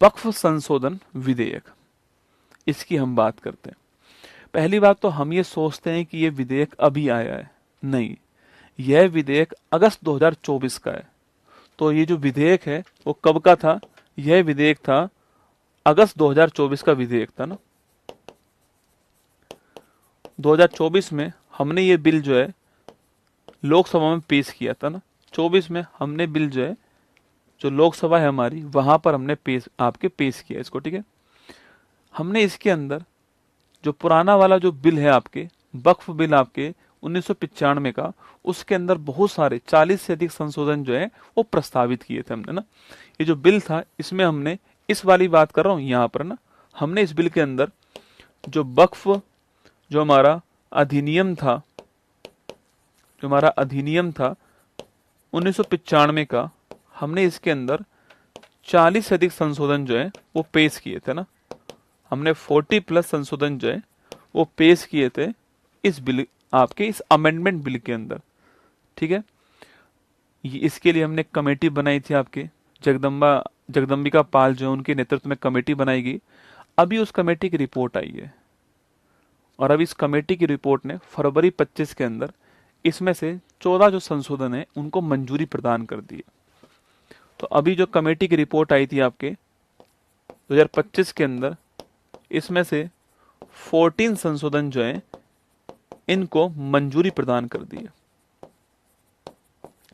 वक्फ संशोधन विधेयक, इसकी हम बात करते हैं। पहली बात तो हम ये सोचते हैं कि ये विधेयक अभी आया है, नहीं, यह विधेयक अगस्त 2024 का है। तो ये जो विधेयक है वो कब का था? यह विधेयक था अगस्त 2024 का विधेयक था ना। 2024 में हमने ये बिल जो है लोकसभा में पेश किया था ना। 24 में हमने बिल जो है, जो लोकसभा है हमारी, वहां पर हमने पेश किया इसको, ठीक है। हमने इसके अंदर जो पुराना वाला जो बिल है आपके, वक्फ बिल आपके 1995 का, उसके अंदर बहुत सारे 40 से अधिक संशोधन जो है वो प्रस्तावित किए थे हमने ना। ये जो बिल था इसमें हमने, इस वाली बात कर रहा हूं यहाँ पर ना, हमने इस बिल के अंदर जो वक्फ, जो हमारा अधिनियम था, जो हमारा अधिनियम था 1995 का, हमने इसके अंदर 40 से अधिक संशोधन जो है वो पेश किए थे ना। हमने 40+ संशोधन जो है वो पेश किए थे इस बिल, आपके इस अमेंडमेंट बिल के अंदर, ठीक है। इसके लिए हमने कमेटी बनाई थी आपके, जगदम्बिका पाल जो है उनके नेतृत्व में कमेटी बनाई गई। अभी उस कमेटी की रिपोर्ट आई है और अभी इस कमेटी की रिपोर्ट ने फरवरी 25 के अंदर इसमें से 14 जो संशोधन है उनको मंजूरी प्रदान कर दी है। तो अभी जो कमेटी की रिपोर्ट आई थी आपके 2025 के अंदर, इसमें से 14 संशोधन जो है इनको मंजूरी प्रदान कर दी है,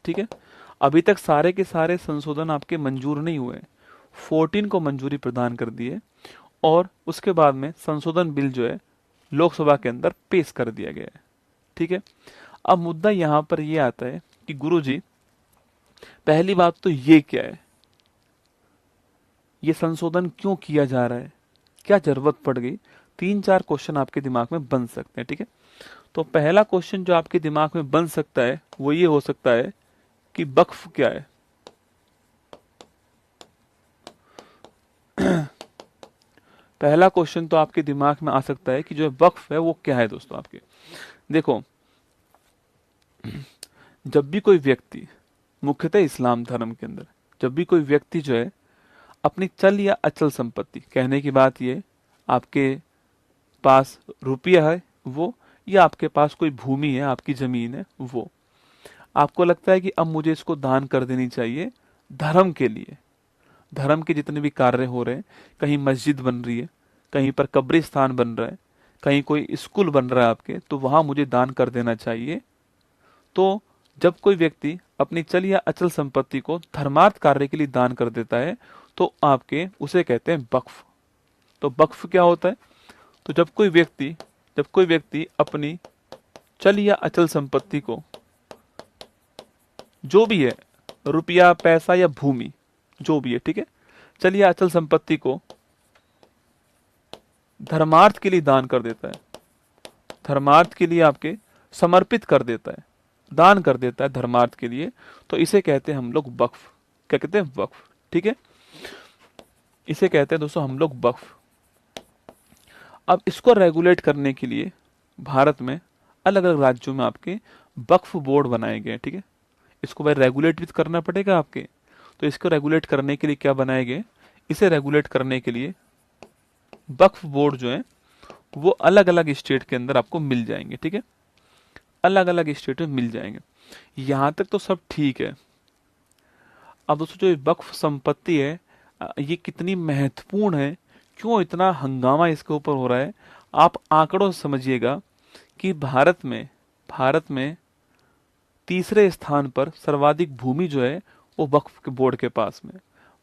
ठीक है। अभी तक सारे के सारे संशोधन आपके मंजूर नहीं हुए, 14 को मंजूरी प्रदान कर दी है और उसके बाद में संशोधन बिल जो है लोकसभा के अंदर पेश कर दिया गया है, ठीक है। अब मुद्दा यहां पर यह आता है कि गुरुजी, पहली बात तो ये क्या है, ये संशोधन क्यों किया जा रहा है, क्या जरूरत पड़ गई? 3-4 क्वेश्चन आपके दिमाग में बन सकते हैं, ठीक है। तो पहला क्वेश्चन जो आपके दिमाग में बन सकता है वो ये हो सकता है कि वक्फ क्या है। पहला क्वेश्चन तो आपके दिमाग में आ सकता है कि जो वक्फ है वो क्या है। दोस्तों आपके देखो, जब भी कोई व्यक्ति, मुख्यतः इस्लाम धर्म के अंदर, जब भी कोई व्यक्ति जो है अपनी चल या अचल संपत्ति, कहने की बात ये, आपके पास रुपया है वो, या आपके पास कोई भूमि है, आपकी जमीन है वो, आपको लगता है कि अब मुझे इसको दान कर देनी चाहिए धर्म के लिए, धर्म के जितने भी कार्य हो रहे हैं, कहीं मस्जिद बन रही है, कहीं पर कब्रिस्तान बन रहा है, कहीं कोई स्कूल बन रहा है आपके, तो वहां मुझे दान कर देना चाहिए। तो जब कोई व्यक्ति अपनी चल या अचल संपत्ति को धर्मार्थ कार्य के लिए दान कर देता है तो आपके उसे कहते हैं वक्फ। तो वक्फ क्या होता है? तो जब कोई व्यक्ति अपनी चल या अचल संपत्ति को, जो भी है, रुपया, पैसा या भूमि, जो भी है, ठीक है, चल या अचल संपत्ति को धर्मार्थ के लिए दान कर देता है, धर्मार्थ के लिए आपके समर्पित कर देता है, दान कर देता है धर्मार्थ के लिए, तो इसे कहते हैं हम लोग वक्फ। क्या कहते हैं? वक्फ, ठीक है। इसे कहते हैं दोस्तों हम लोग वक्फ। अब इसको रेगुलेट करने के लिए भारत में अलग अलग राज्यों में आपके वक्फ बोर्ड बनाए गए, ठीक है। इसको भाई रेगुलेट भी करना पड़ेगा आपके, तो इसको रेगुलेट करने के लिए क्या बनाए गए? इसे रेगुलेट करने के लिए वक्फ बोर्ड जो है वो अलग अलग स्टेट के अंदर आपको मिल जाएंगे, ठीक है, अलग अलग स्टेट में मिल जाएंगे। यहां तक तो सब ठीक है। अब दोस्तों जो वक्फ संपत्ति है ये कितनी महत्वपूर्ण है, क्यों इतना हंगामा इसके ऊपर हो रहा है, आप आंकड़ों से समझिएगा कि भारत में तीसरे स्थान पर सर्वाधिक भूमि जो है वो वक्फ के बोर्ड के पास में।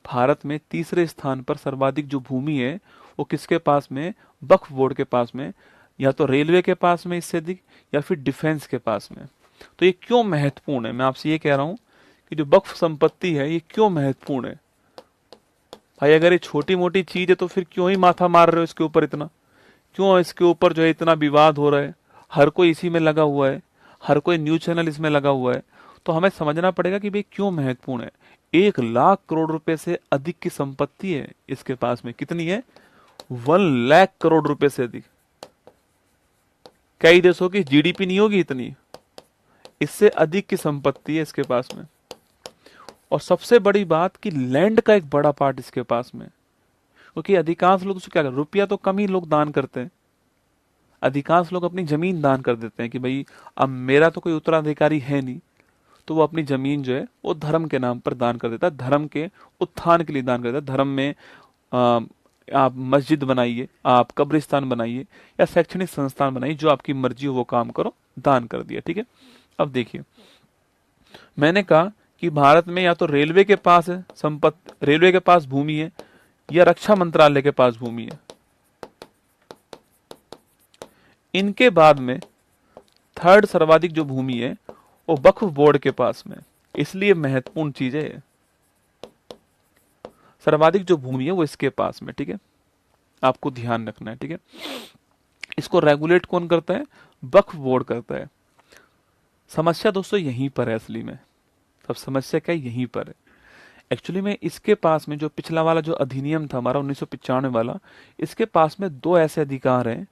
भारत में तीसरे स्थान पर सर्वाधिक जो भूमि है वो किसके पास में? वक्फ बोर्ड के पास में, या तो रेलवे के पास में इससे अधिक, या फिर डिफेंस के पास में। तो ये क्यों महत्वपूर्ण है? मैं आपसे ये कह रहा हूं कि जो वक्फ संपत्ति है ये क्यों महत्वपूर्ण है। भाई अगर ये छोटी मोटी चीज है तो फिर क्यों ही माथा मार रहे हो इसके ऊपर इतना, क्यों इसके ऊपर जो है इतना विवाद हो रहा है, हर कोई इसी में लगा हुआ है, हर कोई न्यूज चैनल इसमें लगा हुआ है। तो हमें समझना पड़ेगा कि भाई क्यों महत्वपूर्ण है। 1 लाख करोड़ रुपए से अधिक की संपत्ति है इसके पास में। कितनी है? 1 लाख करोड़ रुपए से अधिक। कई देशों की जीडीपी नहीं होगी इतनी, इससे अधिक की संपत्ति है इसके पास में। और सबसे बड़ी बात कि लैंड का एक बड़ा पार्ट इसके पास में, क्योंकि अधिकांश लोग क्या करते, रुपया तो कम ही लोग दान करते हैं, अधिकांश लोग अपनी जमीन दान कर देते हैं कि भाई अब मेरा तो कोई उत्तराधिकारी है नहीं, तो वो अपनी जमीन जो है वो धर्म के नाम पर दान कर देता है, धर्म के उत्थान के लिए दान कर देता है। धर्म में आ, आप मस्जिद बनाइए, आप कब्रिस्तान बनाइए, या शैक्षणिक संस्थान बनाइए, जो आपकी मर्जी हो वो काम करो, दान कर दिया। ठीक है, अब देखिए, मैंने कहा कि भारत में या तो रेलवे के पास है संपत्ति, रेलवे के पास भूमि है, या रक्षा मंत्रालय के पास भूमि है। इनके बाद में थर्ड सर्वाधिक जो भूमि है वो वक्फ बोर्ड के पास में, इसलिए महत्वपूर्ण चीज है ये। सर्वाधिक जो भूमि है वो इसके पास में, ठीक है, आपको ध्यान रखना है। ठीक है, इसको रेगुलेट कौन करता है, वक्फ बोर्ड करता है। समस्या दोस्तों यहीं पर है असली में, सब समस्या क्या है, यहीं पर है। एक्चुअली में इसके पास में जो पिछला वाला जो अधिनियम था हमारा 1995 वाला, इसके पास में दो ऐसे अधिकार हैं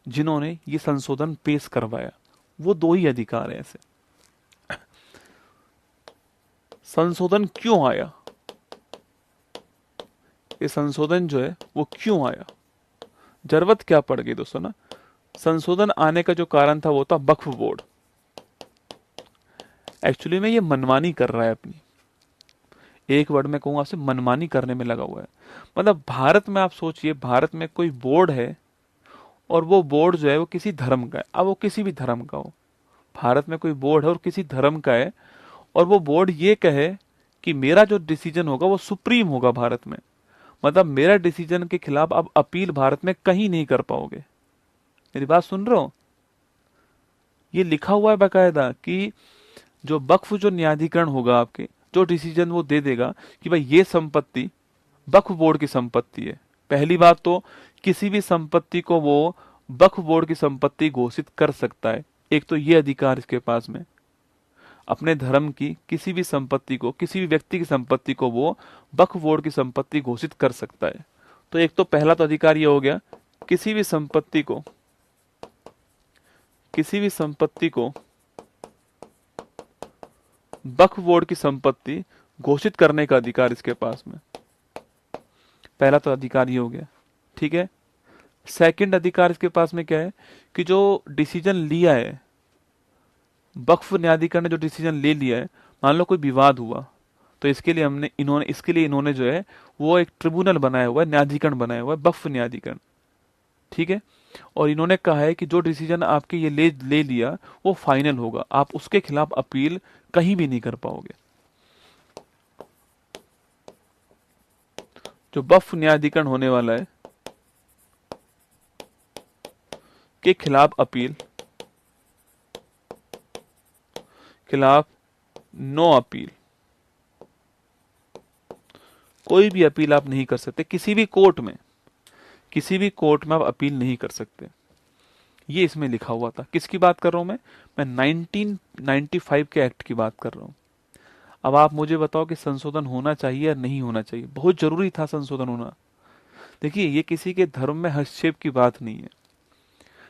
जिन्होंने ये संशोधन पेश करवाया। वो दो ही अधिकार है ऐसे। संशोधन क्यों आया, ये संशोधन जो है वो क्यों आया, जरूरत क्या पड़ गई दोस्तों ना। संशोधन आने का जो कारण था वो था वक्फ बोर्ड। एक्चुअली में ये मनमानी कर रहा है अपनी, एक वर्ड में कहूंगा आपसे, मनमानी करने में लगा हुआ है। मतलब भारत में आप सोचिए, भारत में कोई बोर्ड है और वो बोर्ड जो है वो किसी धर्म का है, अब वो किसी भी धर्म का हो, भारत में कोई बोर्ड है और किसी धर्म का है, और वो बोर्ड ये कहे कि मेरा जो डिसीजन होगा वो सुप्रीम होगा भारत में, मतलब मेरा डिसीजन के खिलाफ आप अपील भारत में कहीं नहीं कर पाओगे। मेरी बात सुन रहे हो, ये लिखा हुआ है बाकायदा कि जो वक्फ जो न्यायाधिकरण होगा आपके, जो डिसीजन वो दे देगा कि भाई ये संपत्ति वक्फ बोर्ड की संपत्ति है। पहली बात तो किसी भी संपत्ति को वो वक्फ बोर्ड की संपत्ति घोषित कर सकता है, एक तो ये अधिकार इसके पास में। अपने धर्म की किसी भी संपत्ति को, किसी भी व्यक्ति की संपत्ति को वो वक्फ बोर्ड की संपत्ति घोषित कर सकता है। तो एक तो पहला तो अधिकार ये हो गया, किसी भी संपत्ति को, किसी भी संपत्ति को वक्फ बोर्ड की संपत्ति घोषित करने का अधिकार इसके पास में, पहला तो अधिकार ये हो गया। ठीक है, सेकंड अधिकार इसके पास में क्या है कि जो डिसीजन लिया है, वक्फ न्यायाधिकरण ने जो डिसीजन ले लिया है, मान लो कोई विवाद हुआ, तो इसके लिए इन्होंने जो है वो एक ट्रिब्यूनल बनाया हुआ है, न्यायाधिकरण बनाया हुआ है, वक्फ न्यायाधिकरण। ठीक है, और इन्होंने कहा है कि जो डिसीजन आपके ये ले लिया वो फाइनल होगा, आप उसके खिलाफ अपील कहीं भी नहीं कर पाओगे। जो वक्फ न्यायाधिकरण होने वाला है के खिलाफ अपील, खिलाफ नो अपील, कोई भी अपील आप नहीं कर सकते किसी भी कोर्ट में, किसी भी कोर्ट में आप अपील नहीं कर सकते। ये इसमें लिखा हुआ था। किसकी बात कर रहा हूं मैं 1995 के एक्ट की बात कर रहा हूं। अब आप मुझे बताओ कि संशोधन होना चाहिए या नहीं होना चाहिए, बहुत जरूरी था संशोधन होना। देखिए, ये किसी के धर्म में हस्तक्षेप की बात नहीं है,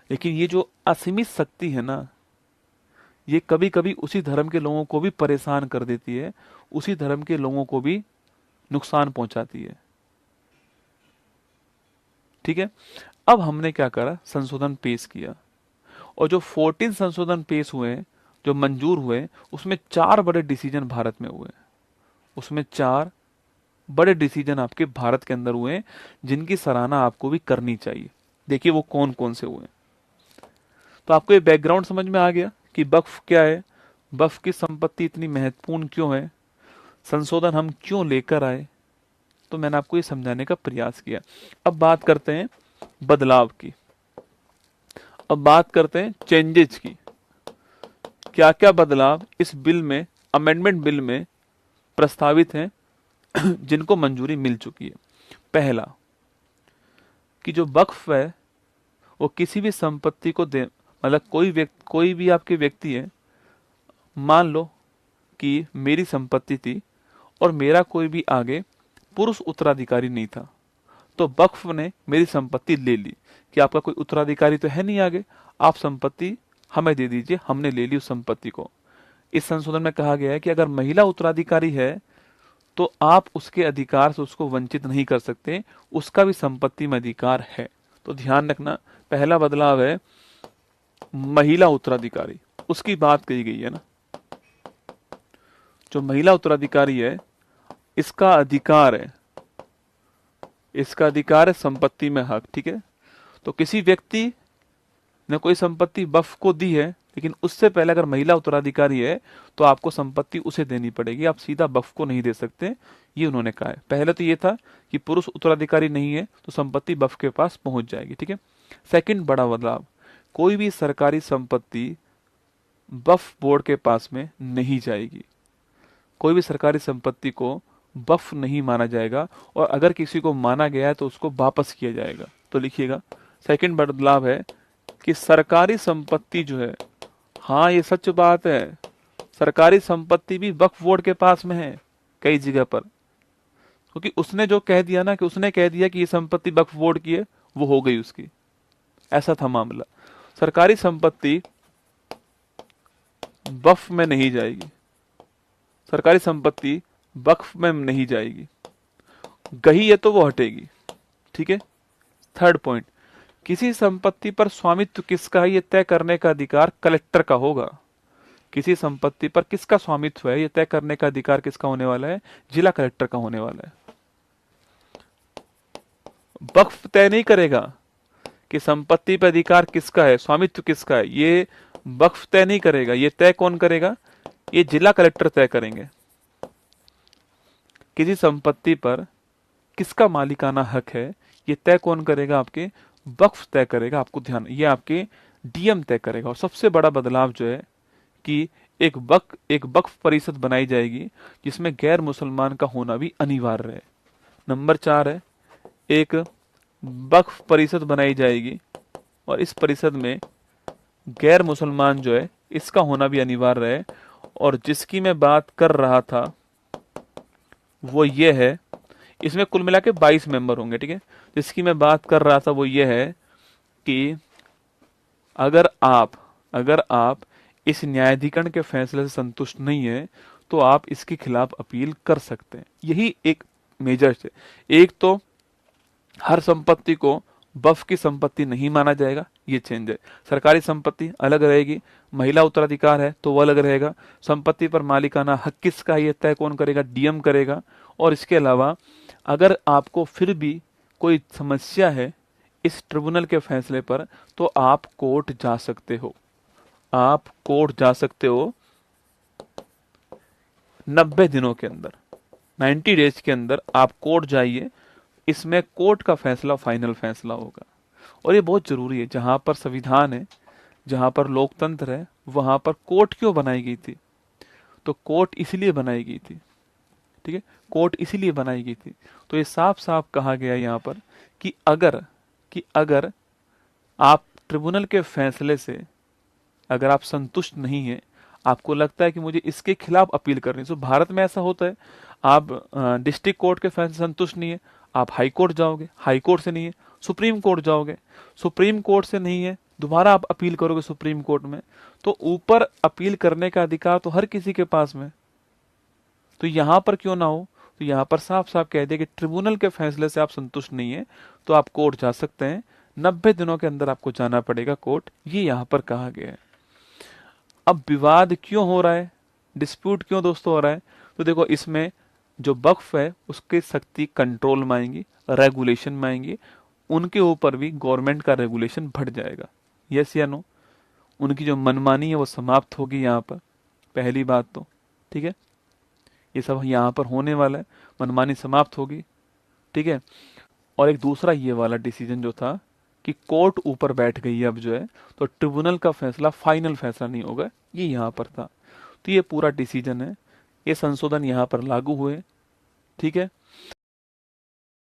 लेकिन ये जो असीमित शक्ति है ना, ये कभी कभी उसी धर्म के लोगों को भी परेशान कर देती है, उसी धर्म के लोगों को भी नुकसान पहुंचाती है। ठीक है, अब हमने क्या करा, संशोधन पेश किया, और जो 14 संशोधन पेश हुए, जो मंजूर हुए, उसमें 4 बड़े डिसीजन भारत में हुए। उसमें 4 बड़े डिसीजन आपके भारत के अंदर हुए, जिनकी सराहना आपको भी करनी चाहिए। देखिए वो कौन कौन से हुए। तो आपको ये बैकग्राउंड समझ में आ गया कि वक्फ क्या है, वक्फ की संपत्ति इतनी महत्वपूर्ण क्यों है, संशोधन हम क्यों लेकर आए। तो मैंने आपको ये समझाने का प्रयास किया। अब बात करते हैं बदलाव की, अब बात करते हैं चेंजेस की। क्या क्या बदलाव इस बिल में, अमेंडमेंट बिल में प्रस्तावित हैं जिनको मंजूरी मिल चुकी है। पहला, कि जो वक्फ है वो किसी भी संपत्ति को दे, मतलब कोई भी आपके व्यक्ति है, मान लो कि मेरी संपत्ति थी और मेरा कोई भी आगे पुरुष उत्तराधिकारी नहीं था, तो वक्फ ने मेरी संपत्ति ले ली कि आपका कोई उत्तराधिकारी तो है नहीं आगे, आप संपत्ति हमें दे दीजिए, हमने ले ली उस संपत्ति को। इस संशोधन में कहा गया है कि अगर महिला उत्तराधिकारी है तो आप उसके अधिकार से उसको वंचित नहीं कर सकते, उसका भी संपत्ति में अधिकार है। तो ध्यान रखना, पहला बदलाव है महिला उत्तराधिकारी, उसकी बात कही गई है ना। जो महिला उत्तराधिकारी है, इसका अधिकार है, इसका अधिकार है संपत्ति में हक, ठीक है। तो किसी व्यक्ति ने कोई संपत्ति वक्फ को दी है, लेकिन उससे पहले अगर महिला उत्तराधिकारी है तो आपको संपत्ति उसे देनी पड़ेगी, आप सीधा वक्फ को नहीं दे सकते, ये उन्होंने कहा है। पहले तो ये था कि पुरुष उत्तराधिकारी नहीं है तो संपत्ति वक्फ के पास पहुंच जाएगी, ठीक है। सेकंड बड़ा बदलाव, कोई भी सरकारी संपत्ति वक्फ बोर्ड के पास में नहीं जाएगी। कोई भी सरकारी संपत्ति को वक्फ नहीं माना जाएगा, और अगर किसी को माना गया है तो उसको वापस किया जाएगा। तो लिखिएगा, सेकंड बदलाव है कि सरकारी संपत्ति जो है, हाँ ये सच बात है, सरकारी संपत्ति भी वक्फ बोर्ड के पास में है कई जगह पर, क्योंकि उसने जो कह दिया ना, कि उसने कह दिया कि ये संपत्ति वक्फ बोर्ड की है, वो हो गई उसकी, ऐसा था मामला। सरकारी संपत्ति वक्फ में नहीं जाएगी, सरकारी संपत्ति वक्फ में नहीं जाएगी, गई है तो वो हटेगी, ठीक है। थर्ड पॉइंट, किसी संपत्ति पर स्वामित्व किसका है ये तय करने का अधिकार कलेक्टर का होगा। किसी संपत्ति पर किसका स्वामित्व है ये तय करने का अधिकार किसका होने वाला है, जिला कलेक्टर का होने वाला है। वक्फ तय नहीं करेगा कि संपत्ति पर अधिकार किसका है, स्वामित्व किसका है, ये वक्फ तय नहीं करेगा, ये तय कौन करेगा, ये जिला कलेक्टर तय करेंगे। किसी संपत्ति पर किसका मालिकाना हक है ये तय कौन करेगा, आपके वक्फ तय करेगा। आपको ध्यान, ये आपके डीएम तय करेगा। और सबसे बड़ा बदलाव जो है कि एक वक्फ परिषद बनाई जाएगी जिसमें गैर मुसलमान का होना भी अनिवार्य है। नंबर 4 है, एक वक्फ परिषद बनाई जाएगी और इस परिषद में गैर मुसलमान जो है इसका होना भी अनिवार्य है। और जिसकी मैं बात कर रहा था वो ये है, इसमें कुल मिला के 22 मेंबर होंगे, ठीक है। जिसकी मैं बात कर रहा था वो ये है कि अगर आप इस न्यायाधिकरण के फैसले से संतुष्ट नहीं है तो आप इसके खिलाफ अपील कर सकते हैं। यही एक मेजर है। एक तो हर संपत्ति को वक्फ की संपत्ति नहीं माना जाएगा, ये चेंज है। सरकारी संपत्ति अलग रहेगी, महिला उत्तराधिकार है तो वो अलग रहेगा। संपत्ति पर मालिकाना हक किसका है ये तय कौन करेगा, डीएम करेगा। और इसके अलावा अगर आपको फिर भी कोई समस्या है इस ट्रिब्यूनल के फैसले पर तो आप कोर्ट जा सकते हो, आप कोर्ट जा सकते हो 90 दिनों के अंदर, 90 डेज के अंदर आप कोर्ट जाइए। इसमें कोर्ट का फैसला फाइनल फैसला होगा। और ये बहुत जरूरी है, जहां पर संविधान है, जहां पर लोकतंत्र है, वहां पर कोर्ट क्यों बनाई गई थी, तो कोर्ट इसलिए बनाई गई थी, ठीक है, कोर्ट इसीलिए बनाई गई थी। तो ये साफ साफ कहा गया यहाँ पर कि अगर आप ट्रिब्यूनल के फैसले से अगर आप संतुष्ट नहीं है, आपको लगता है कि मुझे इसके खिलाफ अपील करनी है। तो भारत में ऐसा होता है, आप डिस्ट्रिक्ट कोर्ट के फैसले से संतुष्ट नहीं है, आप हाई कोर्ट जाओगे, हाई कोर्ट से नहीं है सुप्रीम कोर्ट जाओगे, सुप्रीम कोर्ट से नहीं है दोबारा आप अपील करोगे सुप्रीम कोर्ट में। तो ऊपर अपील करने का अधिकार तो हर किसी के पास में, तो यहां पर क्यों ना हो। तो यहां पर साफ साफ कह दिया कि ट्रिब्यूनल के फैसले से आप संतुष्ट नहीं है तो आप कोर्ट जा सकते हैं, 90 दिनों के अंदर आपको जाना पड़ेगा कोर्ट, ये यहां पर कहा गया है। अब विवाद क्यों हो रहा है, डिस्प्यूट क्यों दोस्तों हो रहा है, तो देखो इसमें जो वक्फ है उसकी शक्ति कंट्रोल में आएंगी, रेगुलेशन में आएंगी, उनके ऊपर भी गवर्नमेंट का रेगुलेशन बढ़ जाएगा। यस या नो, उनकी जो मनमानी है वो समाप्त होगी यहाँ पर, पहली बात तो, ठीक है, ये सब यहाँ पर होने वाला है, मनमानी समाप्त होगी, ठीक है। और एक दूसरा ये वाला डिसीजन जो था कि कोर्ट ऊपर बैठ गई है अब जो है, तो ट्रिब्यूनल का फैसला फाइनल फैसला नहीं होगा, ये यहाँ पर था। तो ये पूरा डिसीजन है, ये संशोधन यहाँ पर लागू हुए, ठीक है।